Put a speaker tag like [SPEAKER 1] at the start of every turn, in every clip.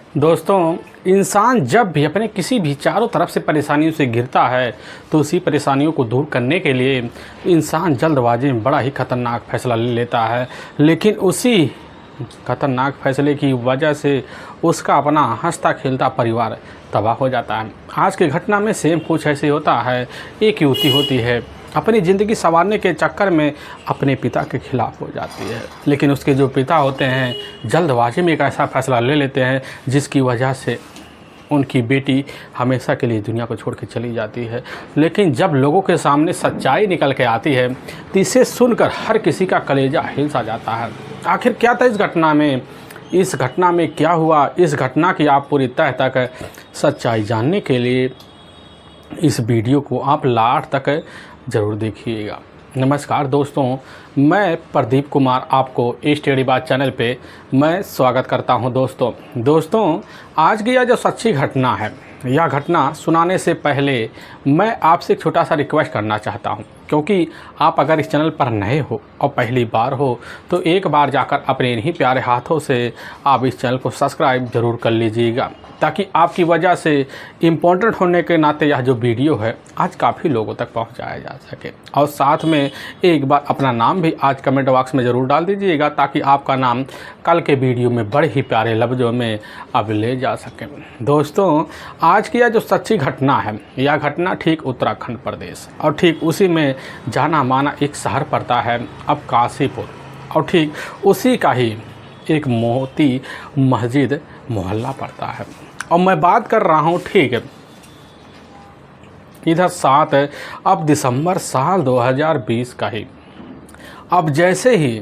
[SPEAKER 1] दोस्तों, इंसान जब भी अपने किसी भी चारों तरफ से परेशानियों से घिरता है तो उसी परेशानियों को दूर करने के लिए इंसान जल्दबाजी में बड़ा ही ख़तरनाक फैसला ले लेता है। लेकिन उसी ख़तरनाक फैसले की वजह से उसका अपना हंसता खेलता परिवार तबाह हो जाता है। आज की घटना में सेम कुछ ऐसे होता है। एक युवती होती है, अपनी ज़िंदगी संवारने के चक्कर में अपने पिता के खिलाफ़ हो जाती है। लेकिन उसके जो पिता होते हैं जल्दबाजी में एक ऐसा फ़ैसला ले लेते हैं जिसकी वजह से उनकी बेटी हमेशा के लिए दुनिया को छोड़ के चली जाती है। लेकिन जब लोगों के सामने सच्चाई निकल के आती है तो इसे सुनकर हर किसी का कलेजा हिल सा जाता है। आखिर क्या था इस घटना में क्या हुआ, इस घटना की आप पूरी तह तक सच्चाई जानने के लिए इस वीडियो को आप लास्ट तक ज़रूर देखिएगा। नमस्कार दोस्तों, मैं प्रदीप कुमार आपको स्टडी बात चैनल पे मैं स्वागत करता हूं। दोस्तों आज की यह जो सच्ची घटना है, यह घटना सुनाने से पहले मैं आपसे एक छोटा सा रिक्वेस्ट करना चाहता हूं, क्योंकि आप अगर इस चैनल पर नए हो और पहली बार हो तो एक बार जाकर अपने इन्हीं प्यारे हाथों से आप इस चैनल को सब्सक्राइब ज़रूर कर लीजिएगा, ताकि आपकी वजह से इम्पोर्टेंट होने के नाते यह जो वीडियो है आज काफ़ी लोगों तक पहुंचाया जा सके। और साथ में एक बार अपना नाम भी आज कमेंट बॉक्स में ज़रूर डाल दीजिएगा, ताकि आपका नाम कल के वीडियो में बड़े ही प्यारे लफ्ज़ों में अब ले जा सके। दोस्तों आज की यह जो सच्ची घटना है, यह घटना ठीक उत्तराखंड प्रदेश और ठीक उसी में जाना माना एक शहर पड़ता है अब काशीपुर, और ठीक उसी का ही एक मोती मस्जिद मोहल्ला पड़ता है। और मैं बात कर रहा हूँ ठीक इधर 7 अब दिसंबर साल 2020 का ही। अब जैसे ही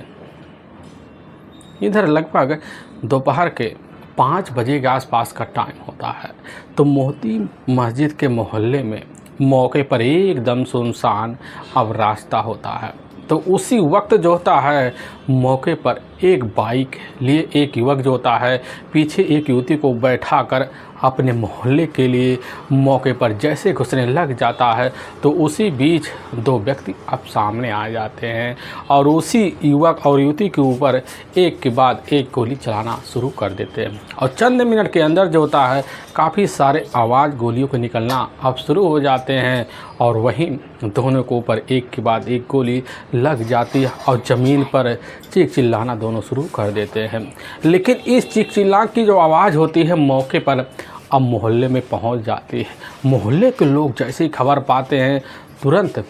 [SPEAKER 1] इधर लगभग दोपहर के 5 बजे के आसपास का टाइम होता है तो मोती मस्जिद के मोहल्ले में मौके पर एकदम सुनसान अब रास्ता होता है। तो उसी वक्त जो होता है मौके पर एक बाइक लिए एक युवक जो होता है पीछे एक युवती को बैठाकर अपने मोहल्ले के लिए मौके पर जैसे घुसने लग जाता है तो उसी बीच 2 व्यक्ति अब सामने आ जाते हैं और उसी युवक और युवती के ऊपर एक के बाद एक गोली चलाना शुरू कर देते हैं। और चंद मिनट के अंदर जो होता है काफ़ी सारे आवाज़ गोलियों के निकलना अब शुरू हो जाते हैं और वहीं दोनों के ऊपर एक के बाद एक गोली लग जाती है और ज़मीन पर चीख चिल्लाना दोनों शुरू कर देते हैं। लेकिन इस चीख चिल्ला की जो आवाज़ होती है मौके पर अब मोहल्ले में पहुंच जाती है। मोहल्ले के लोग जैसे ही खबर पाते हैं तुरंत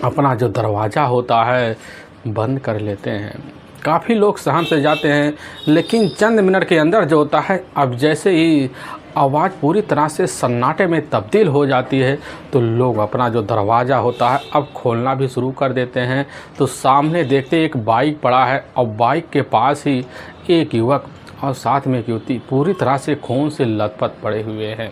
[SPEAKER 1] अपना जो दरवाज़ा होता है बंद कर लेते हैं। काफ़ी लोग सहम से जाते हैं, लेकिन चंद मिनट के अंदर जो होता है अब जैसे ही आवाज़ पूरी तरह से सन्नाटे में तब्दील हो जाती है तो लोग अपना जो दरवाज़ा होता है अब खोलना भी शुरू कर देते हैं। तो सामने देखते एक बाइक पड़ा है और बाइक के पास ही एक युवक और साथ में एक युवती पूरी तरह से खून से लथपथ पड़े हुए हैं।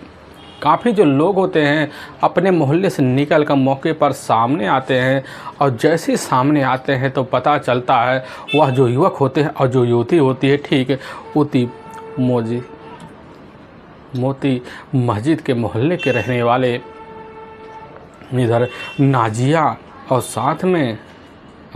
[SPEAKER 1] काफ़ी जो लोग होते हैं अपने मोहल्ले से निकल कर मौके पर सामने आते हैं और जैसे सामने आते हैं तो पता चलता है वह जो युवक होते हैं और जो युवती होती है ठीक मोती मस्जिद के मोहल्ले के रहने वाले इधर नाजिया और साथ में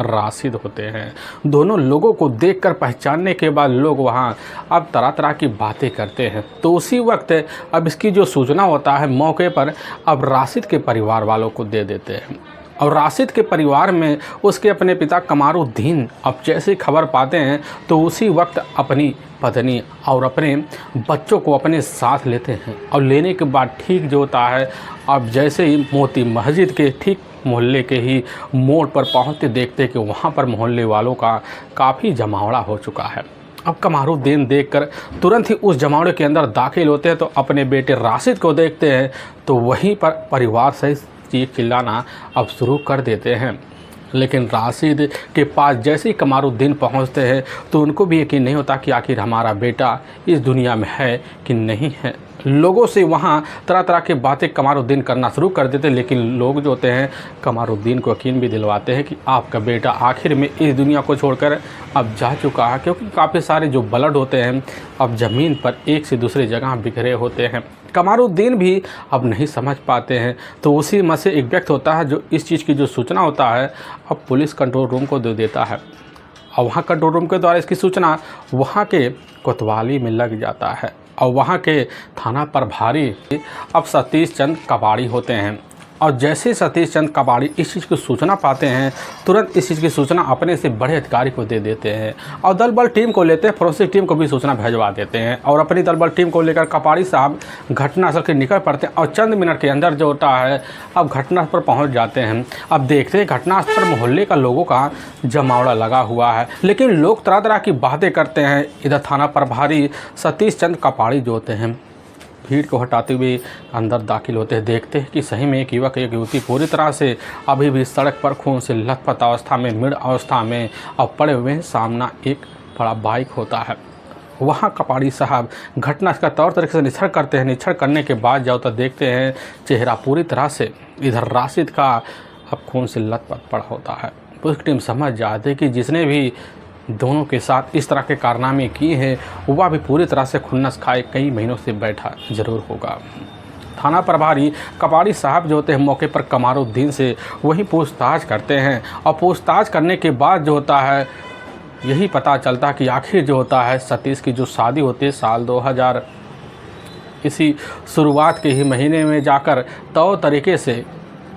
[SPEAKER 1] राशिद होते हैं। दोनों लोगों को देखकर पहचानने के बाद लोग वहां अब तरह तरह की बातें करते हैं। तो उसी वक्त अब इसकी जो सूचना होता है मौके पर अब राशिद के परिवार वालों को दे देते हैं। और राशिद के परिवार में उसके अपने पिता कमारुद्दीन अब जैसे खबर पाते हैं तो उसी वक्त अपनी पत्नी और अपने बच्चों को अपने साथ लेते हैं। और लेने के बाद ठीक जो होता है अब जैसे ही मोती मस्जिद के ठीक मोहल्ले के ही मोड़ पर पहुंचते देखते कि वहां पर मोहल्ले वालों का काफ़ी जमावड़ा हो चुका है। अब कमारुद्दीन देखकर तुरंत ही उस जमावड़े के अंदर दाखिल होते हैं तो अपने बेटे राशिद को देखते हैं तो वहीं पर परिवार सहित चीख चिल्लाना अब शुरू कर देते हैं। लेकिन राशिद के पास जैसे ही कमारुद्दीन पहुंचते हैं तो उनको भी यकीन नहीं होता कि आखिर हमारा बेटा इस दुनिया में है कि नहीं है। लोगों से वहाँ तरह तरह की बातें कमारुद्दीन करना शुरू कर देते, लेकिन लोग जो होते हैं कमारुद्दीन को यकीन भी दिलवाते हैं कि आपका बेटा आखिर में इस दुनिया को छोड़कर अब जा चुका है, क्योंकि काफ़ी सारे जो ब्लड होते हैं अब ज़मीन पर एक से दूसरी जगह बिखरे होते हैं। कमारुद्दीन भी अब नहीं समझ पाते हैं। तो उसी में से एक व्यक्ति होता है जो इस चीज़ की जो सूचना होता है अब पुलिस कंट्रोल रूम को दे देता है और वहाँ कंट्रोल रूम के द्वारा इसकी सूचना वहाँ के कोतवाली में लग जाता है। और वहाँ के थाना प्रभारी अब सतीश चंद कबाड़ी होते हैं। और जैसे सतीश चंद कबाड़ी इस चीज़ की सूचना पाते हैं, तुरंत इस चीज़ की सूचना अपने से बड़े अधिकारी को दे देते हैं और दल बल टीम को लेते हैं, फोरेंसिक टीम को भी सूचना भिजवा देते हैं और अपनी दल बल टीम को लेकर कबाड़ी साहब घटनास्थल के निकल पड़ते हैं और चंद मिनट के अंदर जो होता है अब घटनास्थल पर पहुंच जाते हैं। अब देखते हैं घटनास्थल पर मोहल्ले का लोगों का जमावड़ा लगा हुआ है, लेकिन लोग तरह तरह की बातें करते हैं। इधर थाना प्रभारी सतीश चंद कबाड़ी जो होते हैं भीड़ को हटाते हुए अंदर दाखिल होते हैं। देखते हैं कि सही में एक युवक एक युवती पूरी तरह से अभी भी सड़क पर खून से लथपथ अवस्था में, मृत अवस्था में अब पड़े हुए हैं। सामना एक बड़ा बाइक होता है। वहाँ कबाड़ी साहब घटना का तौर तरीके से निरीक्षण करते हैं। निरीक्षण करने के बाद जाओ तो देखते हैं चेहरा पूरी तरह से इधर राशिद का अब खून से लथपथ पड़ा होता है। पुलिस टीम समझ जाती है कि जिसने भी दोनों के साथ इस तरह के कारनामे किए हैं वह भी पूरी तरह से खुन्नस खाए कई महीनों से बैठा ज़रूर होगा। थाना प्रभारी कबाड़ी साहब जो होते हैं मौके पर कमारुद्दीन से वही पूछताछ करते हैं और पूछताछ करने के बाद जो होता है यही पता चलता है कि आखिर जो होता है सतीश की जो शादी होती है साल 2000 इसी शुरुआत के ही महीने में जाकर तौर तरीके से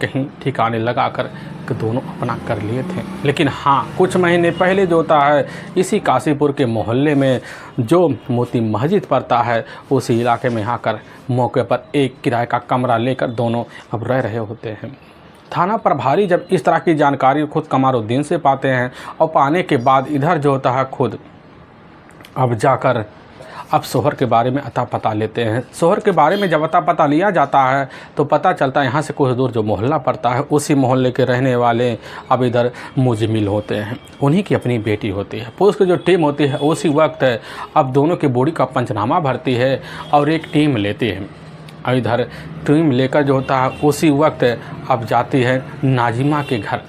[SPEAKER 1] कहीं ठिकाने लगाकर दोनों अपना कर लिए थे। लेकिन हाँ, कुछ महीने पहले जो होता है इसी काशीपुर के मोहल्ले में जो मोती मस्जिद पड़ता है उसी इलाके में आकर मौके पर एक किराए का कमरा लेकर दोनों अब रह रहे होते हैं। थाना प्रभारी जब इस तरह की जानकारी खुद कमारुद्दीन से पाते हैं और पाने के बाद इधर जो होता है खुद अब जाकर अब शोहर के बारे में अता पता लेते हैं। शोहर के बारे में जब अता पता लिया जाता है तो पता चलता है यहाँ से कुछ दूर जो मोहल्ला पड़ता है उसी मोहल्ले के रहने वाले अब इधर मुजमिल होते हैं। उन्हीं की अपनी बेटी होती है। पुलिस की जो टीम होती है उसी वक्त अब दोनों की बॉडी का पंचनामा भरती है और एक टीम लेती है। और इधर टीम लेकर जो होता है उसी वक्त अब जाती है नाजिमा के घर।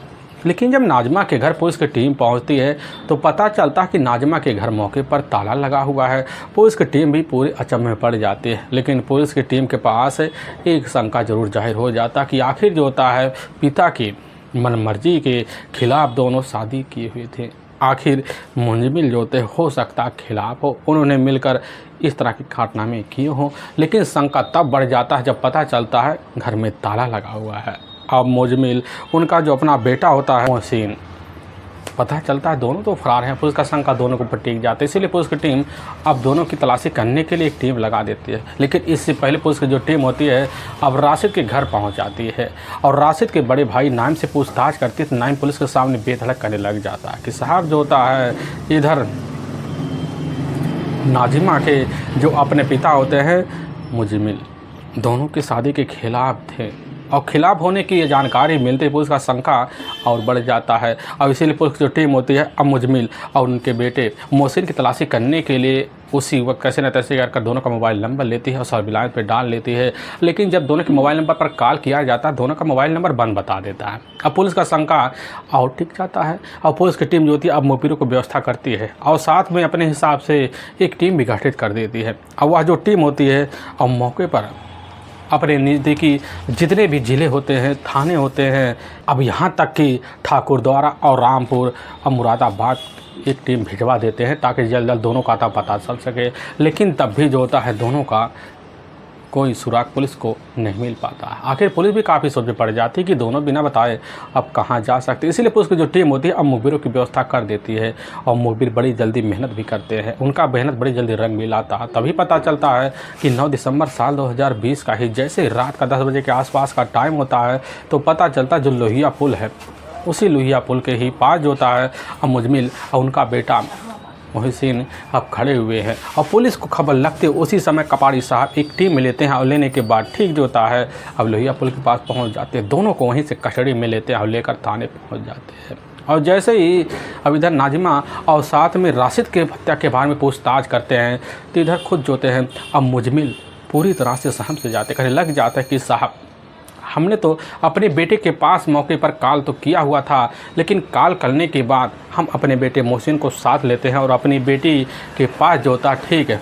[SPEAKER 1] लेकिन जब नाजमा के घर पुलिस की टीम पहुंचती है तो पता चलता है कि नाजमा के घर मौके पर ताला लगा हुआ है। पुलिस की टीम भी पूरी अचंभे में पड़ जाती है। लेकिन पुलिस की टीम के पास एक शंका जरूर जाहिर हो जाता कि आखिर जो होता है पिता की मनमर्जी के खिलाफ दोनों शादी किए हुए थे। आखिर मुंजमिल जो होते हो सकता खिलाफ हो, उन्होंने मिलकर इस तरह के कारनामे किए हों। लेकिन शंका तब बढ़ जाता है जब पता चलता है घर में ताला लगा हुआ है। अब मुजमिल उनका जो अपना बेटा होता है मोहसिन, पता चलता है दोनों तो फरार हैं। पुलिस का शंका दोनों के ऊपर टिक जाती है। इसीलिए पुलिस की टीम अब दोनों की तलाशी करने के लिए एक टीम लगा देती है। लेकिन इससे पहले पुलिस की जो टीम होती है अब राशिद के घर पहुंच जाती है और राशिद के बड़े भाई नाइम से पूछताछ करती है। तो नाइम पुलिस के सामने बेधड़क करने लग जाता है कि साहब जो होता है इधर नाजिमा के जो अपने पिता होते हैं मुजमिल दोनों की शादी के खिलाफ थे और खिलाफ होने की ये जानकारी मिलते ही पुलिस का शंका और बढ़ जाता है। और इसीलिए पुलिस की जो टीम होती है अब मुजमिल और उनके बेटे मोहसिन की तलाशी करने के लिए उसी वक्त कैसे न तैसे करके दोनों का मोबाइल नंबर लेती है और सर्विलांस पे डाल लेती है। लेकिन जब दोनों के मोबाइल नंबर पर कॉल किया जाता है दोनों का मोबाइल नंबर बंद बता देता है। अब पुलिस का शंका और टिक जाता है और पुलिस की टीम जो होती है अब मुखबिरों को व्यवस्था करती है और साथ में अपने हिसाब से एक टीम भी गठित कर देती है। और वह जो टीम होती है और मौके पर अपने नज़दीकी जितने भी ज़िले होते हैं, थाने होते हैं, अब यहाँ तक कि ठाकुरद्वारा और रामपुर और मुरादाबाद एक टीम भिजवा देते हैं ताकि जल्द जल्द दोनों का पता चल सके। लेकिन तब भी जो होता है दोनों का कोई सुराग पुलिस को नहीं मिल पाता। आखिर पुलिस भी काफ़ी सोच में पड़ जाती है कि दोनों बिना बताए अब कहाँ जा सकते। इसीलिए पुलिस की जो टीम होती है अब मुखबिरों की व्यवस्था कर देती है और मुखबिर बड़ी जल्दी मेहनत भी करते हैं। उनका मेहनत बड़ी जल्दी रंग भी लाता है। तभी पता चलता है कि 9 दिसंबर साल 2020 का ही जैसे रात का 10 बजे के आसपास का टाइम होता है तो पता चलता है जो लोहिया पुल है उसी लोहिया पुल के ही पास जो होता है अब मुजमिल और उनका बेटा मोहसिन अब खड़े हुए हैं। और पुलिस को खबर लगते उसी समय कबाड़ी साहब एक टीम में लेते हैं और लेने के बाद ठीक जो होता है अब लोहिया पुल के पास पहुंच जाते हैं। दोनों को वहीं से कस्टडी में लेते हैं और लेकर थाने पहुंच जाते हैं। और जैसे ही अब इधर नाजिमा और साथ में राशिद के हत्या के बारे में पूछताछ करते हैं तो इधर खुद जो होते हैं अब मुजमिल पूरी तरह से सहम से जाते कहने लग जाता है कि साहब हमने तो अपने बेटे के पास मौके पर कॉल तो किया हुआ था, लेकिन कॉल करने के बाद हम अपने बेटे मोहसिन को साथ लेते हैं और अपनी बेटी के पास जो होता ठीक है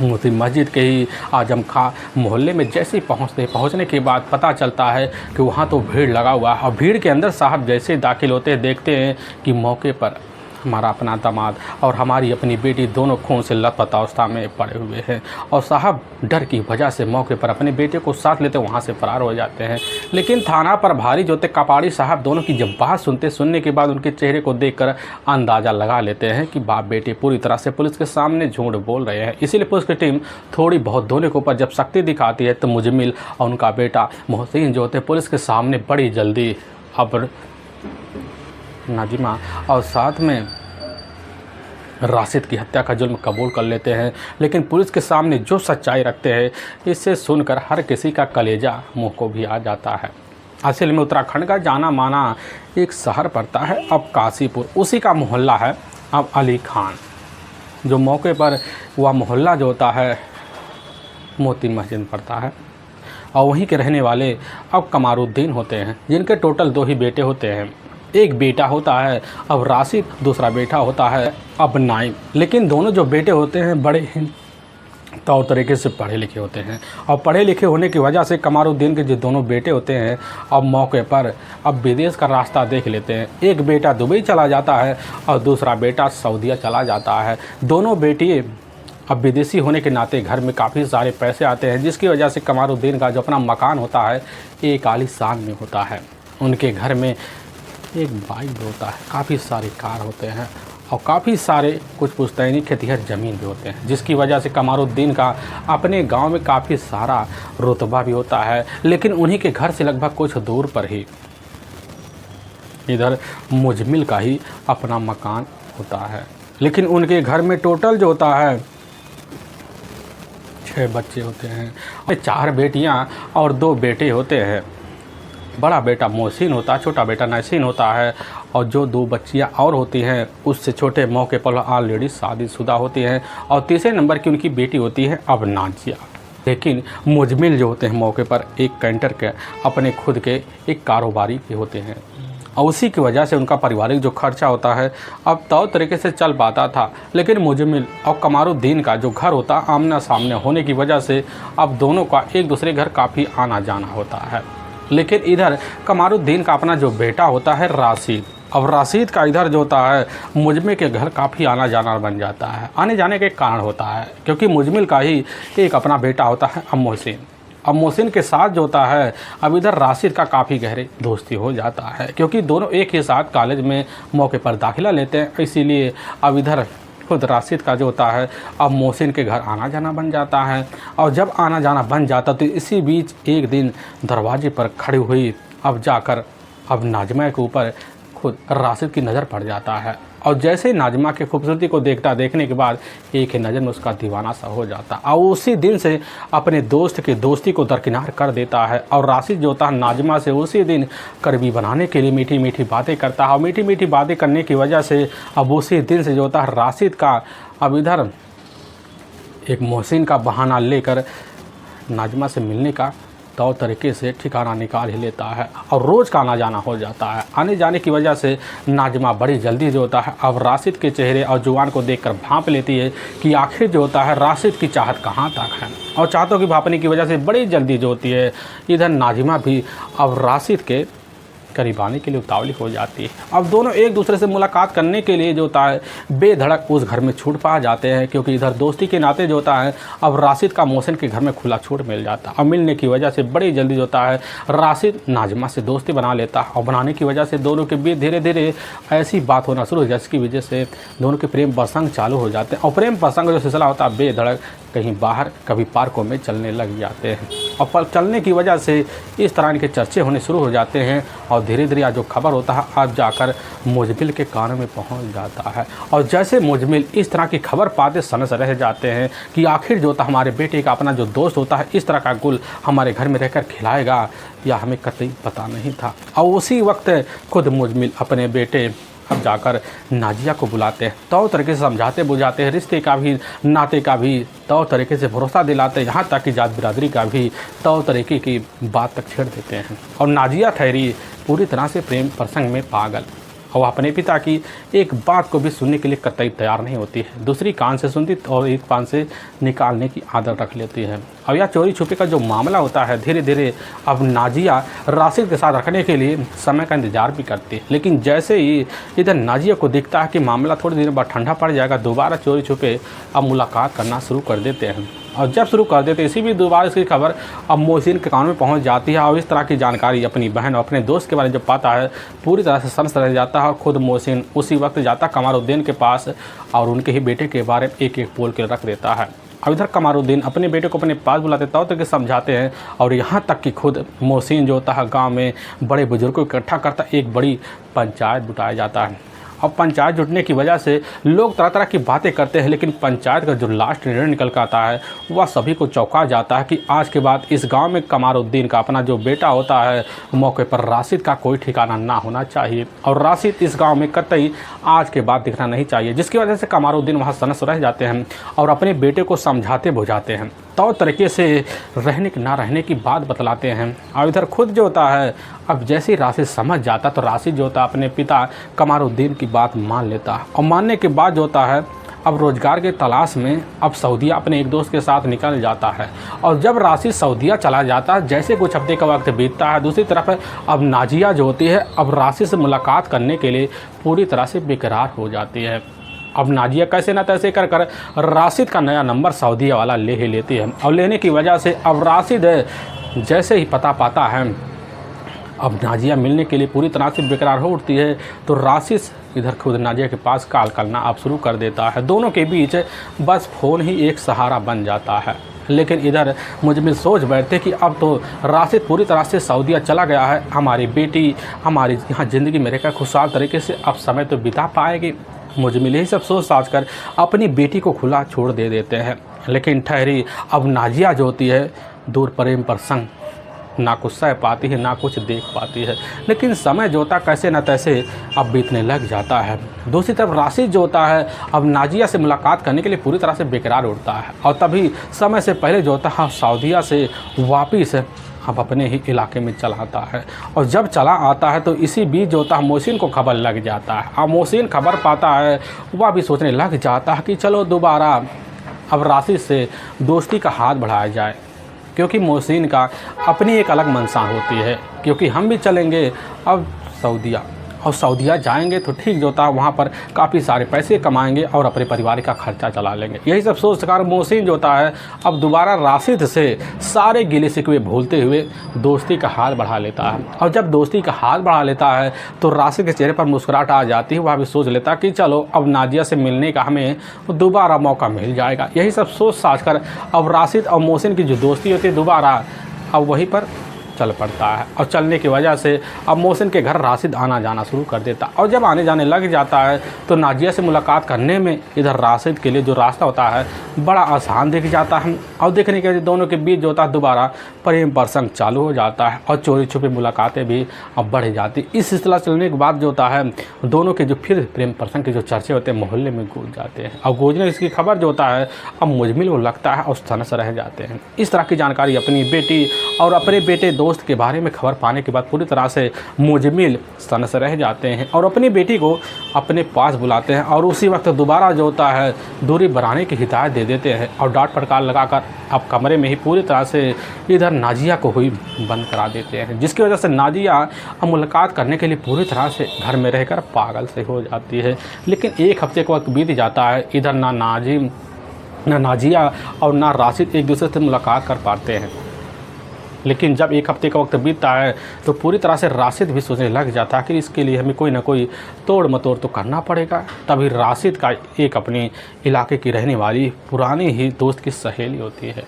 [SPEAKER 1] मोती मस्जिद के ही आजम खां मोहल्ले में जैसे ही पहुंचने के बाद पता चलता है कि वहां तो भीड़ लगा हुआ है। और भीड़ के अंदर साहब जैसे दाखिल होते हैं देखते हैं कि मौके पर हमारा अपना दामाद और हमारी अपनी बेटी दोनों खून से लथपथ अवस्था में पड़े हुए हैं और साहब डर की वजह से मौके पर अपने बेटे को साथ लेते वहाँ से फरार हो जाते हैं। लेकिन थाना पर भारी जो थे कपाड़ी साहब दोनों की जब बात सुनने के बाद उनके चेहरे को देखकर अंदाज़ा लगा लेते हैं कि बाप बेटे पूरी तरह से पुलिस के सामने झूठ बोल रहे हैं। इसीलिए पुलिस की टीम थोड़ी बहुत दोनों के ऊपर जब सख्ती दिखाती है तो मुजमिल और उनका बेटा मोहसिन जो होते पुलिस के सामने बड़ी जल्दी अब नाजिमा और साथ में राशिद की हत्या का जुल्म कबूल कर लेते हैं। लेकिन पुलिस के सामने जो सच्चाई रखते हैं इससे सुनकर हर किसी का कलेजा मुंह को भी आ जाता है। असल में उत्तराखंड का जाना माना एक शहर पड़ता है अब काशीपुर, उसी का मोहल्ला है अब अली खान। जो मौके पर वह मोहल्ला जो होता है मोती मस्जिद पड़ता है और वहीं के रहने वाले अब कमारुद्दीन होते हैं जिनके टोटल 2 ही बेटे होते हैं। एक बेटा होता है अब राशिद, दूसरा बेटा होता है अब नाइम। लेकिन दोनों जो बेटे होते हैं बड़े ही तौर तरीके से पढ़े लिखे होते हैं और पढ़े लिखे होने की वजह से कमारुद्दीन के जो दोनों बेटे होते हैं अब मौके पर अब विदेश का रास्ता देख लेते हैं। एक बेटा दुबई चला जाता है और दूसरा बेटा सऊदीया चला जाता है। दोनों बेटी अब विदेशी होने के नाते घर में काफ़ी सारे पैसे आते हैं जिसकी वजह से कमारुद्दीन का जो अपना मकान होता है एक आलीशान में होता है। उनके घर में एक बाइक भी होता है, काफ़ी सारे कार होते हैं और काफ़ी सारे कुछ पुश्तैनी खेतिहर ज़मीन भी होते हैं जिसकी वजह से कमारुद्दीन का अपने गांव में काफ़ी सारा रुतबा भी होता है। लेकिन उन्हीं के घर से लगभग कुछ दूर पर ही इधर मुजमिल का ही अपना मकान होता है। लेकिन उनके घर में टोटल जो होता है 6 बच्चे होते हैं, 4 बेटियां और 2 बेटे होते हैं। बड़ा बेटा मोहसिन होता है, छोटा बेटा नसीन होता है और जो 2 बच्चियां और होती हैं उससे छोटे मौके पर ऑलरेडी शादीशुदा होती हैं और तीसरे नंबर की उनकी बेटी होती है अब नाजिया। लेकिन मुजमिल जो होते हैं मौके पर एक कैंटर के अपने खुद के एक कारोबारी भी होते हैं और उसी की वजह से उनका पारिवारिक जो खर्चा होता है अब तौर तरीके से चल पाता था। लेकिन मुजमिल और कमारुद्दीन का जो घर होता आमना सामने होने की वजह से अब दोनों का एक दूसरे घर काफ़ी आना जाना होता है। लेकिन इधर कमारुद्दीन का अपना जो बेटा होता है राशिद, अब राशिद का इधर जो होता है मुजमिल के घर काफ़ी आना जाना बन जाता है। आने जाने के कारण होता है क्योंकि मुजमिल का ही एक अपना बेटा होता है अब मोहसिन। अब मोहसिन के साथ जो होता है अब इधर राशिद का काफ़ी गहरे दोस्ती हो जाता है क्योंकि दोनों एक ही साथ कॉलेज में मौके पर दाखिला लेते हैं। इसीलिए अब इधर खुद राशिद का जो होता है अब मोहसिन के घर आना जाना बन जाता है और जब आना जाना बन जाता तो इसी बीच एक दिन दरवाजे पर खड़ी हुई अब जाकर अब नाजमा के ऊपर खुद राशिद की नज़र पड़ जाता है और जैसे ही नाजमा की खूबसूरती को देखने के बाद एक ही नज़र में उसका दीवाना सा हो जाता और उसी दिन से अपने दोस्त की दोस्ती को दरकिनार कर देता है और राशिद जो होता है नाजमा से उसी दिन करीबी बनाने के लिए मीठी मीठी बातें करता है और मीठी मीठी बातें करने की वजह से अब उसी दिन से जो होता है राशिद का अब इधर एक मोहसिन का बहाना लेकर नाजमा से मिलने का तौर तरीके से ठिकाना निकाल ही लेता है और रोज़ का आना जाना हो जाता है। आने जाने की वजह से नाजमा बड़ी जल्दी जो होता है अब राशिद के चेहरे और जुबान को देखकर भांप लेती है कि आखिर जो होता है राशिद की चाहत कहाँ तक है और चाहतों की भांपने की वजह से बड़ी जल्दी जो होती है इधर नाजमा भी अब राशिद के करीब आने के लिए उतावली हो जाती है। अब दोनों एक दूसरे से मुलाकात करने के लिए जो होता है बेधड़क उस घर में छूट पा जाते हैं क्योंकि इधर दोस्ती के नाते जो होता है अब राशिद का मोहसिन के घर में खुला छूट मिल जाता है और मिलने की वजह से बड़ी जल्दी जो होता है राशिद नाजमा से दोस्ती बना लेता है और बनाने की वजह से दोनों के बीच धीरे धीरे ऐसी बात होना शुरू हो जाए जिसकी वजह से दोनों के प्रेम प्रसंग चालू हो जाते हैं और प्रेम प्रसंग जो सिलसिला होता है बेधड़क कहीं बाहर कभी पार्कों में चलने लग जाते हैं और पर चलने की वजह से इस तरह के चर्चे होने शुरू हो जाते हैं और धीरे धीरे जो खबर होता है अब जाकर मुजमिल के कानों में पहुंच जाता है और जैसे मुजमिल इस तरह की खबर पाते सनस रह जाते हैं कि आखिर जो होता हमारे बेटे का अपना जो दोस्त होता है इस तरह का गुल हमारे घर में रहकर खिलाएगा या हमें कतई पता नहीं था। और उसी वक्त खुद मुजमिल अपने बेटे अब जाकर नाजिया को बुलाते हैं, तौर तरीके से समझाते बुझाते हैं, रिश्ते का भी नाते का भी तौर तरीके से भरोसा दिलाते हैं, यहाँ तक कि जात बिरादरी का भी तौर तरीके की बात तक छेड़ देते हैं। और नाजिया ठहरी पूरी तरह से प्रेम प्रसंग में पागल और वह अपने पिता की एक बात को भी सुनने के लिए कतई तैयार नहीं होती है। दूसरी कान से सुनती और एक कान से निकालने की आदत रख लेती है। अब यह चोरी छुपे का जो मामला होता है, धीरे धीरे अब नाजिया राशिद के साथ रखने के लिए समय का इंतजार भी करती है। लेकिन जैसे ही इधर नाजिया को दिखता है कि मामला थोड़ी देर बाद ठंडा पड़ जाएगा, दोबारा चोरी छुपे अब मुलाकात करना शुरू कर देते हैं। और जब शुरू कर देते इसी भी दोबारा इसकी खबर अब मोहसिन के कान में पहुंच जाती है। और इस तरह की जानकारी अपनी बहन और अपने दोस्त के बारे में जब पाता है, पूरी तरह से सनस रह जाता है। और खुद मोहसिन उसी वक्त जाता कमारुद्दीन के पास और उनके ही बेटे के बारे में एक एक बोल के रख देता है। अब इधर कमारुद्दीन अपने बेटे को अपने पास बुलाते तब तक समझाते हैं और यहाँ तक कि खुद मोहसिन जो होता है गाँव में बड़े बुजुर्गों को इकट्ठा करता, एक बड़ी पंचायत बुलाया जाता है। अब पंचायत जुटने की वजह से लोग तरह तरह की बातें करते हैं, लेकिन पंचायत का जो लास्ट निर्णय निकल कर आता है वह सभी को चौंका जाता है कि आज के बाद इस गांव में कमारुद्दीन का अपना जो बेटा होता है मौके पर राशिद का कोई ठिकाना ना होना चाहिए और राशिद इस गांव में कतई आज के बाद दिखना नहीं चाहिए। जिसकी वजह से कमारुद्दीन वहाँ सनस रह जाते हैं और अपने बेटे को समझाते बुझाते हैं, तो तरीके से रहने की ना रहने की बात बतलाते हैं। और इधर खुद जो होता है अब जैसे ही राशिद समझ जाता तो राशिद जो होता है अपने पिता कमारुद्दीन की बात मान लेता है। और मानने के बाद जो होता है अब रोज़गार के तलाश में अब सऊदीया अपने एक दोस्त के साथ निकल जाता है। और जब राशिद सऊदीया चला जाता है, जैसे कुछ हफ्ते का वक्त बीतता है, दूसरी तरफ अब नाजिया जो होती है अब राशिद से मुलाकात करने के लिए पूरी तरह से बेकरार हो जाती है। अब नाजिया कैसे ना तैसे कर कर राशिद का नया नंबर सऊदीया वाला ले ही लेती है। और लेने की वजह से अब राशिद जैसे ही पता पाता है अब नाजिया मिलने के लिए पूरी तरह से बेकरार हो उठती है, तो राशिद इधर खुद नाजिया के पास कॉल करना अब शुरू कर देता है। दोनों के बीच बस फ़ोन ही एक सहारा बन जाता है। लेकिन इधर मुजमिल सोच बैठते कि अब तो राशिद पूरी तरह से सऊदीया चला गया है, हमारी बेटी हमारी यहाँ ज़िंदगी में रहकर खुशहाल तरीके से अब समय तो बिता पाएगी। मुजमिल यही सब सोच साच कर अपनी बेटी को खुला छोड़ दे देते हैं। लेकिन ठहरी अब नाजिया जो होती है दूर प्रेम प्रसंग ना कुछ सह पाती है ना कुछ देख पाती है। लेकिन समय जो होता कैसे न तैसे अब बीतने लग जाता है। दूसरी तरफ राशिद जो होता है अब नाजिया से मुलाकात करने के लिए पूरी तरह से बेकरार उठता है। और तभी समय से पहले जो होता है सऊदीया से वापिस अब अपने ही इलाके में चला आता है। और जब चला आता है तो इसी बीच जो होता है मोहसिन को खबर लग जाता है। अब मोहसिन खबर पाता है, वह भी सोचने लग जाता है कि चलो दोबारा अब राशिद से दोस्ती का हाथ बढ़ाया जाए, क्योंकि मोहसिन का अपनी एक अलग मंशा होती है। क्योंकि हम भी चलेंगे अब सऊदीया और सऊदीया जाएंगे तो ठीक जो होता है वहाँ पर काफ़ी सारे पैसे कमाएंगे और अपने परिवार का खर्चा चला लेंगे। यही सब सोच कर मोहसिन जो होता है अब दोबारा राशिद से सारे गिले शिकवे भूलते हुए दोस्ती का हाथ बढ़ा लेता है। और जब दोस्ती का हाथ बढ़ा लेता है तो राशिद के चेहरे पर मुस्कुराहट आ जाती है। वह भी सोच लेता कि चलो अब नाजिया से मिलने का हमें दोबारा मौका मिल जाएगा। यही सब सोच साच कर अब राशिद और मोहसिन की जो दोस्ती होती है दोबारा अब वहीं पर चल पड़ता है। और चलने की वजह से अब मोहसिन के घर राशिद आना जाना शुरू कर देता। और जब आने जाने लग जाता है तो नाजिया से मुलाकात करने में इधर राशिद के लिए जो रास्ता होता है बड़ा आसान दिख जाता है। और देखने के दोनों के बीच जो होता है दोबारा प्रेम प्रसंग चालू हो जाता है और चोरी छुपी मुलाकातें भी अब बढ़ जाती। इस सिलसिला चलने के बाद जो होता है दोनों के जो फिर प्रेम प्रसंग के जो चर्चे होते हैं मोहल्ले में गूंज जाते हैं। और गूंजने इसकी खबर जो होता है अब मुजमिल को लगता है और सनस रह जाते हैं। इस तरह की जानकारी अपनी बेटी और अपने बेटे दोस्त के बारे में खबर पाने के बाद पूरी तरह से मुजमिल सनस रह जाते हैं और अपनी बेटी को अपने पास बुलाते हैं। और उसी वक्त दोबारा जो होता है दूरी बनाने की हिदायत दे देते हैं और डांट फटकार लगाकर अब कमरे में ही पूरी तरह से इधर नाजिया को हुई बंद करा देते हैं। जिसकी वजह से नाजिया अब मुलाकात करने के लिए पूरी तरह से घर में रहकर पागल से हो जाती है। लेकिन एक हफ्ते का वक्त बीत जाता है, इधर ना नाजिया और ना राशिद एक दूसरे से मुलाकात कर पाते हैं। लेकिन जब एक हफ्ते का वक्त बीतता है तो पूरी तरह से राशिद भी सोचने लग जाता है कि इसके लिए हमें कोई ना कोई तोड़ मतोड़ तो करना पड़ेगा। तभी राशिद का एक अपने इलाके की रहने वाली पुरानी ही दोस्त की सहेली होती है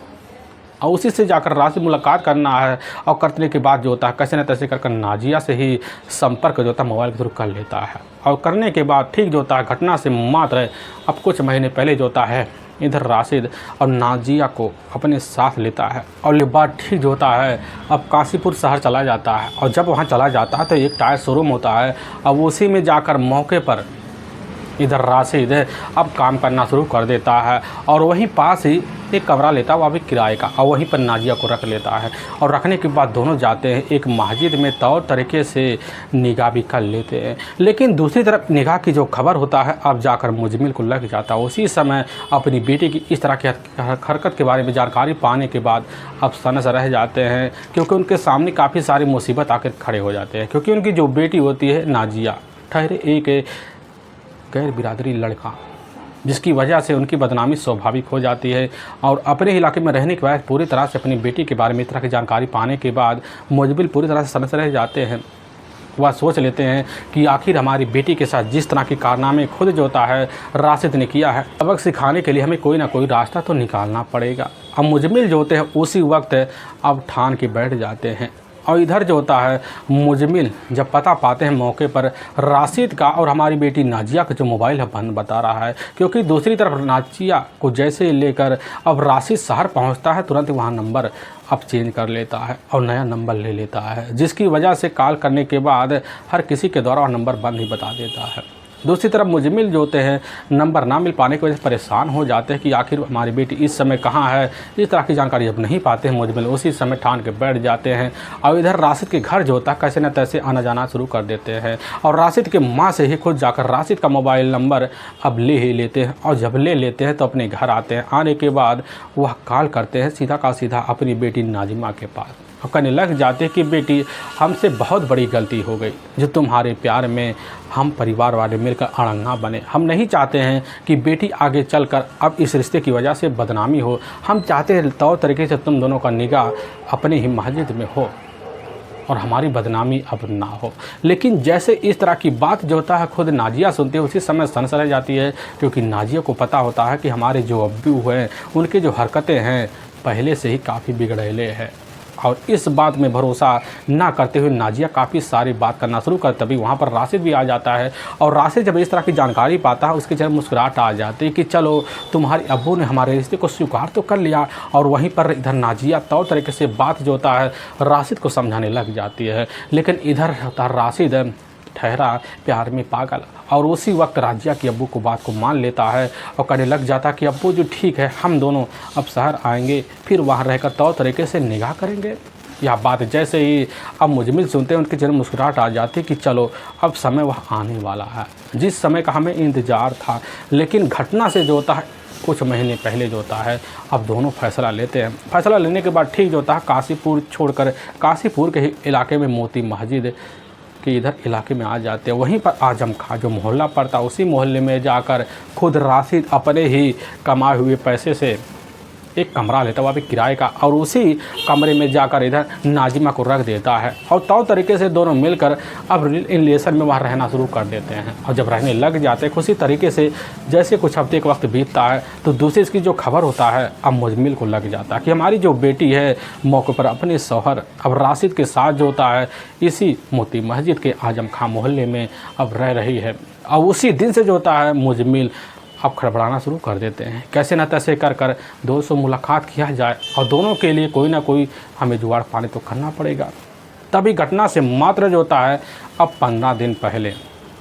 [SPEAKER 1] और उसी से जाकर राशिद मुलाकात करना है। और करने के बाद जो होता है कैसे न तैसे कर नाजिया से ही संपर्क जो होता है मोबाइल के थ्रू कर लेता है। और करने के बाद ठीक जो होता है घटना से मात्र अब कुछ महीने पहले जो होता है इधर राशिद और नाजिया को अपने साथ लेता है। और ये बात ठीक जो होता है अब काशीपुर शहर चला जाता है। और जब वहाँ चला जाता है तो एक टायर शोरूम होता है। अब उसी में जाकर मौके पर इधर राशिद अब काम करना शुरू कर देता है और वहीं पास ही एक कमरा लेता है, वह भी किराए का, और वहीं पर नाजिया को रख लेता है। और रखने के बाद दोनों जाते हैं एक मस्जिद में, तौर तरीके से निगाह भी कर लेते हैं। लेकिन दूसरी तरफ निगाह की जो खबर होता है अब जाकर मुजमिल को लग जाता है। उसी समय अपनी बेटी की इस तरह की हरकत के बारे में जानकारी पाने के बाद अब सनस रह जाते हैं, क्योंकि उनके सामने काफ़ी सारी मुसीबत आकर खड़े हो जाते हैं। क्योंकि उनकी जो बेटी होती है नाजिया, ठहरे एक गैर बिरादरी लड़का, जिसकी वजह से उनकी बदनामी स्वाभाविक हो जाती है। और अपने इलाके में रहने के बाद पूरी तरह से अपनी बेटी के बारे में इस तरह की जानकारी पाने के बाद मुजमिल पूरी तरह से सनस रह जाते हैं। वह सोच लेते हैं कि आखिर हमारी बेटी के साथ जिस तरह के कारनामे खुद जो होता है राशिद ने किया है, सबक सिखाने के लिए हमें कोई ना कोई रास्ता तो निकालना पड़ेगा। अब मुजमिल जो होते हैं उसी वक्त अब ठान के बैठ जाते हैं। और इधर जो होता है मुजमिल जब पता पाते हैं मौके पर राशिद का और हमारी बेटी नाजिया का जो मोबाइल है बंद बता रहा है, क्योंकि दूसरी तरफ नाजिया को जैसे लेकर अब राशिद शहर पहुंचता है, तुरंत वहां नंबर अब चेंज कर लेता है और नया नंबर ले लेता है, जिसकी वजह से कॉल करने के बाद हर किसी के द्वारा नंबर बंद ही बता देता है। दूसरी तरफ मुजमिल जो होते हैं नंबर ना मिल पाने की वजह से परेशान हो जाते हैं कि आखिर हमारी बेटी इस समय कहाँ है। इस तरह की जानकारी जब नहीं पाते हैं मुजमिल उसी समय ठान के बैठ जाते हैं। और इधर राशिद के घर जो होता है कैसे न तैसे आना जाना शुरू कर देते हैं और राशिद के माँ से ही खुद जाकर राशिद का मोबाइल नंबर अब ले ही लेते हैं। और जब ले लेते हैं तो अपने घर आते हैं। आने के बाद वह कॉल करते हैं सीधा का सीधा अपनी बेटी नाजिमा के पास। अब कहने लग जाते कि बेटी हमसे बहुत बड़ी गलती हो गई, जो तुम्हारे प्यार में हम परिवार वाले मिलकर अड़ंगा बने। हम नहीं चाहते हैं कि बेटी आगे चलकर अब इस रिश्ते की वजह से बदनामी हो। हम चाहते हैं तौर तरीके से तुम दोनों का निगाह अपने ही मस्जिद में हो और हमारी बदनामी अब ना हो। लेकिन जैसे इस तरह की बात जो होता है खुद नाजिया सुनते हैं उसी समय सनस रह जाती है, क्योंकि नाजिया को पता होता है कि हमारे जो अब्बू हैं उनकी जो हरकतें हैं पहले से ही काफ़ी बिगड़ैले हैं। और इस बात में भरोसा ना करते हुए नाजिया काफ़ी सारी बात करना शुरू कर, तभी वहाँ पर राशिद भी आ जाता है। और राशिद जब इस तरह की जानकारी पाता है उसके चेहरे मुस्कुराहट आ जाती है कि चलो तुम्हारे अब्बू ने हमारे रिश्ते को स्वीकार तो कर लिया। और वहीं पर इधर नाजिया तौर तरीके से बात जो होता है राशिद को समझाने लग जाती है। लेकिन इधर होता राशिद ठहरा प्यार में पागल, और उसी वक्त राजिया की अब्बू को बात को मान लेता है और कहने लग जाता कि अब्बू जो ठीक है हम दोनों अब शहर आएंगे, फिर वहाँ रहकर तौर तरीके से निगाह करेंगे। यह बात जैसे ही अब मुजमिल सुनते हैं उनके चेहरे में मुस्कुराहट आ जाती कि चलो अब समय वह आने वाला है जिस समय का हमें इंतज़ार था। लेकिन घटना से जो होता है कुछ महीने पहले जो होता है अब दोनों फैसला लेते हैं। फैसला लेने के बाद ठीक जो होता है काशीपुर छोड़कर काशीपुर के ही इलाके में मोती मस्जिद के इधर इलाके में आ जाते हैं। वहीं पर आजम खां जो मोहल्ला पड़ता उसी मोहल्ले में जाकर खुद राशिद अपने ही कमाए हुए पैसे से एक कमरा लेता वहाँ पे किराए का, और उसी कमरे में जाकर इधर नाजिमा को रख देता है। और तौर तरीके से दोनों मिलकर अब रिलेशन में वहाँ रहना शुरू कर देते हैं। और जब रहने लग जाते हैं उसी तरीके से जैसे कुछ हफ्ते का वक्त बीतता है तो दूसरी इसकी जो खबर होता है अब मुजमिल को लग जाता है कि हमारी जो बेटी है मौके पर अपने शौहर अब राशिद के साथ जो होता है इसी मोती मस्जिद के आजम खां मोहल्ले में अब रह रही है। और उसी दिन से जो होता है मुजमिल अब खड़बड़ाना शुरू कर देते हैं, कैसे न तैसे कर कर दोनों से मुलाकात किया जाए और दोनों के लिए कोई ना कोई हमें जुगाड़ पानी तो करना पड़ेगा। तभी घटना से मात्र जो होता है अब 15 दिन पहले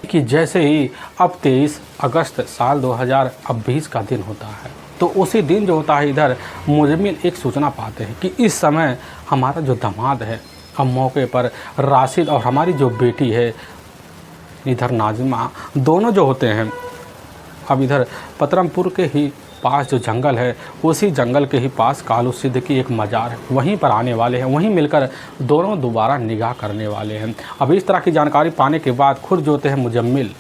[SPEAKER 1] कि जैसे ही अब 23 अगस्त साल 2020 का दिन होता है तो उसी दिन जो होता है इधर मुजमिल एक सूचना पाते हैं कि इस समय हमारा जो दामाद है अब मौके पर राशिद और हमारी जो बेटी है इधर नाजिमा दोनों जो होते हैं अब इधर पतरमपुर के ही पास जो जंगल है उसी जंगल के ही पास कालू सिद्ध की एक मज़ार है वहीं पर आने वाले हैं। वहीं मिलकर दोनों दोबारा निगाह करने वाले हैं। अब इस तरह की जानकारी पाने के बाद खुद जो होते हैं मुजम्मिल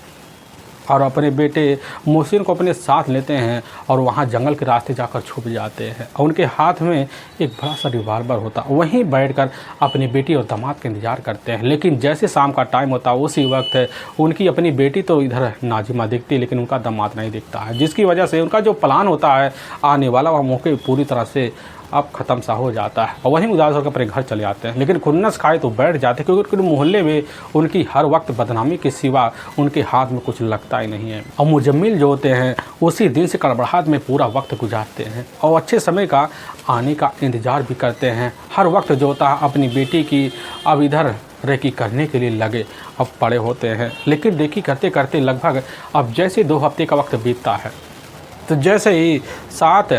[SPEAKER 1] और अपने बेटे मोहसिन को अपने साथ लेते हैं और वहाँ जंगल के रास्ते जाकर छुप जाते हैं। और उनके हाथ में एक बड़ा सा रिवाल्वर होता है, वहीं बैठकर अपनी बेटी और दामाद का इंतज़ार करते हैं। लेकिन जैसे शाम का टाइम होता है उसी वक्त उनकी अपनी बेटी तो इधर नाजिमा दिखती है लेकिन उनका दामाद नहीं दिखता है, जिसकी वजह से उनका जो प्लान होता है आने वाला वह मौके पूरी तरह से अब ख़त्म सा हो जाता है। और वहीं उदास होकर अपने घर चले आते हैं। लेकिन खुन्नस खाए तो बैठ जाते हैं क्योंकि उनके मोहल्ले में उनकी हर वक्त बदनामी के सिवा उनके हाथ में कुछ लगता ही नहीं है। और मुजम्मिल जो होते हैं उसी दिन से कड़बड़ाहट में पूरा वक्त गुजारते हैं और अच्छे समय का आने का इंतज़ार भी करते हैं। हर वक्त जो होता है अपनी बेटी की अब इधर रेकी करने के लिए लगे अब पड़े होते हैं। लेकिन रेकी करते करते लगभग अब जैसे 2 हफ्ते का वक्त बीतता है, तो जैसे ही 7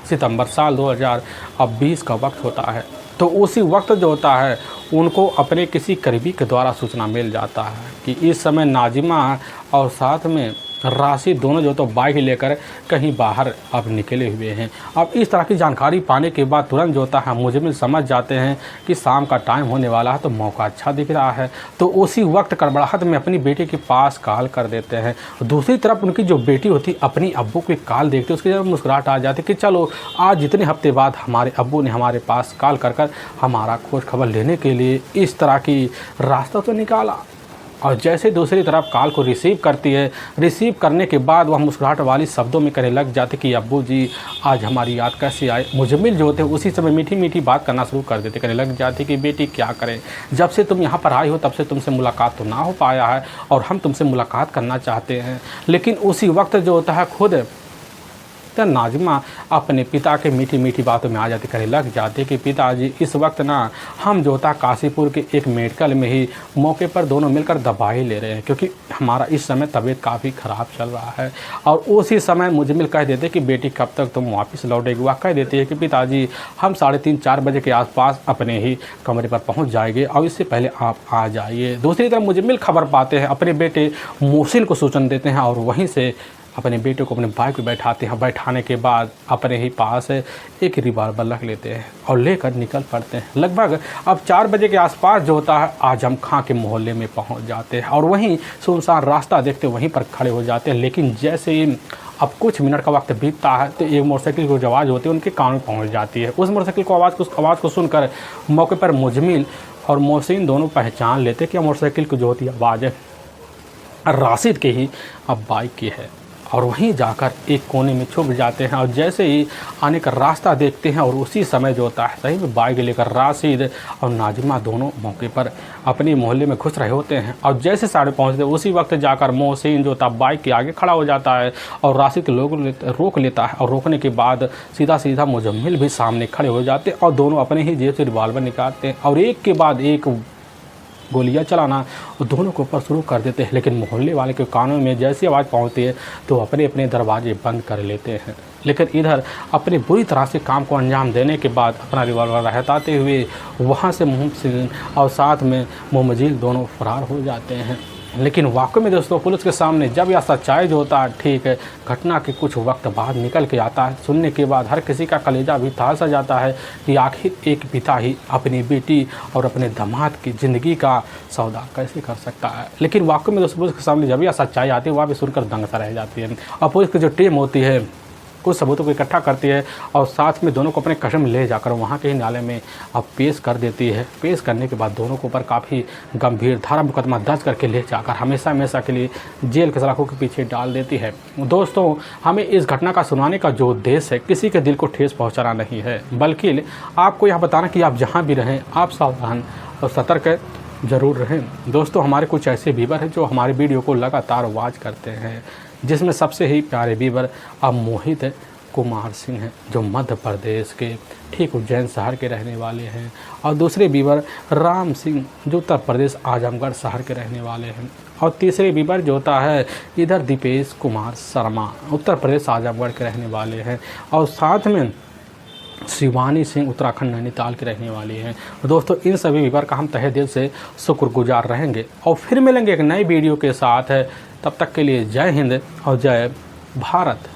[SPEAKER 1] सितंबर साल 2020 का वक्त होता है, तो उसी वक्त जो होता है उनको अपने किसी करीबी के द्वारा सूचना मिल जाता है कि इस समय नाजिमा और साथ में राशिद दोनों जो तो बाइक लेकर कहीं बाहर अब निकले हुए हैं। अब इस तरह की जानकारी पाने के बाद तुरंत जो होता है मुजमिल समझ जाते हैं कि शाम का टाइम होने वाला है, तो मौका अच्छा दिख रहा है। तो उसी वक्त गड़बड़ाहट में अपनी बेटी के पास कॉल कर देते हैं। दूसरी तरफ उनकी जो बेटी होती अपनी अब्बू की कॉल देखते उसकी जब मुस्कुराहट आ जाती कि चलो आज जितने हफ्ते बाद हमारे अब्बू ने हमारे पास कॉल कर हमारा खोज खबर लेने के लिए इस तरह की रास्ता तो निकाला। और जैसे दूसरी तरफ कॉल को रिसीव करती है, रिसीव करने के बाद वह मुस्कुराहट वाली शब्दों में कहने लग जाते कि अब्बू जी आज हमारी याद कैसे आए। मुजमिल जो होते उसी समय मीठी मीठी बात करना शुरू कर देते, कहने लग जाते कि बेटी क्या करें, जब से तुम यहाँ पर आई हो तब से तुमसे मुलाकात तो ना हो पाया है और हम तुमसे मुलाकात करना चाहते हैं। लेकिन उसी वक्त जो होता है खुद नाजिमा अपने पिता के मीठी मीठी बातों में आ जाती, कहने लग जाते कि पिताजी इस वक्त ना हम जो होता काशीपुर के एक मेडिकल में ही मौके पर दोनों मिलकर दवाई ले रहे हैं, क्योंकि हमारा इस समय तबीयत काफ़ी ख़राब चल रहा है। और उसी समय मुजमिल कह देते कि बेटी कब तक तुम वापस लौटेगी। वह कह देती है कि पिताजी हम 3:30-4 बजे के आसपास अपने ही कमरे पर पहुँच जाएंगे और इससे पहले आप आ जाइए। दूसरी तरफ मुजमिल खबर पाते हैं, अपने बेटे मोहसिन को सूचना देते हैं और वहीं से अपने बेटे को अपने बाइक पर बैठाते हैं। बैठाने के बाद अपने ही पास एक रिवॉल्वर रख लेते हैं और लेकर निकल पड़ते हैं। लगभग अब 4 बजे के आसपास जो होता है आजम खां के मोहल्ले में पहुंच जाते हैं और वहीं सुनसान रास्ता देखते वहीं पर खड़े हो जाते हैं। लेकिन जैसे ही अब कुछ मिनट का वक्त बीतता है तो एक मोटरसाइकिल की जो आवाज़ होती है उनके कान में पहुँच जाती है। उस मोटरसाइकिल को आवाज़ को सुनकर मौके पर मुजमिल और मोहसिन दोनों पहचान लेते कि मोटरसाइकिल की जो होती है आवाज़ है राशिद के ही अब बाइक की है और वहीं जाकर एक कोने में छुप जाते हैं। और जैसे ही आने का रास्ता देखते हैं और उसी समय जो होता है सही में बाइक लेकर राशिद और नाजिमा दोनों मौके पर अपने मोहल्ले में घुस रहे होते हैं। और जैसे साढ़े पहुँचते उसी वक्त जाकर मोहसिन जो था बाइक के आगे खड़ा हो जाता है और राशिद के लोग रोक लेता है और रोकने के बाद सीधा मुजम्मिल भी सामने खड़े हो जाते और दोनों अपने ही जेब से रिवॉल्वर निकालते हैं और एक के बाद एक गोलियां चलाना दोनों के ऊपर शुरू कर देते हैं। लेकिन मोहल्ले वाले के कानों में जैसी आवाज़ पहुंचती है तो अपने अपने दरवाजे बंद कर लेते हैं। लेकिन इधर अपने बुरी तरह से काम को अंजाम देने के बाद अपना रिवॉल्वर हटाते हुए वहां से मोहसिन और साथ में मोहम्मद दोनों फरार हो जाते हैं। लेकिन वाकई में दोस्तों पुलिस के सामने जब यह सच्चाई जो होता है ठीक है घटना के कुछ वक्त बाद निकल के आता है, सुनने के बाद हर किसी का कलेजा भी ताज़ा जाता है कि आखिर एक पिता ही अपनी बेटी और अपने दामाद की ज़िंदगी का सौदा कैसे कर सकता है। लेकिन वाकई में दोस्तों पुलिस के सामने जब यह सच्चाई आती है वह भी सुनकर दंग सा रह जाती है। और पुलिस की जो टीम होती है कुछ सबूतों को इकट्ठा करती है और साथ में दोनों को अपने कस्टम ले जाकर वहाँ के ही न्यायालय में अब पेश कर देती है। पेश करने के बाद दोनों के ऊपर काफ़ी गंभीर धारा मुकदमा दर्ज करके ले जाकर हमेशा के लिए जेल के सलाखों के पीछे डाल देती है। दोस्तों हमें इस घटना का सुनाने का जो उद्देश्य है किसी के दिल को ठेस पहुँचाना नहीं है, बल्कि आपको यह बताना कि आप जहाँ भी रहें आप सावधान और सतर्क ज़रूर रहें। दोस्तों हमारे कुछ ऐसे व्यूअर हैं जो हमारे वीडियो को लगातार वॉच करते हैं, जिसमें सबसे ही प्यारे व्यूअर अब मोहित कुमार सिंह हैं जो मध्य प्रदेश के ठीक उज्जैन शहर के रहने वाले हैं और दूसरे व्यूअर राम सिंह जो उत्तर प्रदेश आजमगढ़ शहर के रहने वाले हैं और तीसरे व्यूअर जो होता है इधर दीपेश कुमार शर्मा उत्तर प्रदेश आजमगढ़ के रहने वाले हैं और साथ में शिवानी सिंह उत्तराखंड नैनीताल के रहने वाली हैं। दोस्तों इन सभी व्यूअर का हम तहे दिल से शुक्रगुजार रहेंगे और फिर मिलेंगे एक नई वीडियो के साथ। तब तक के लिए जय हिंद और जय भारत।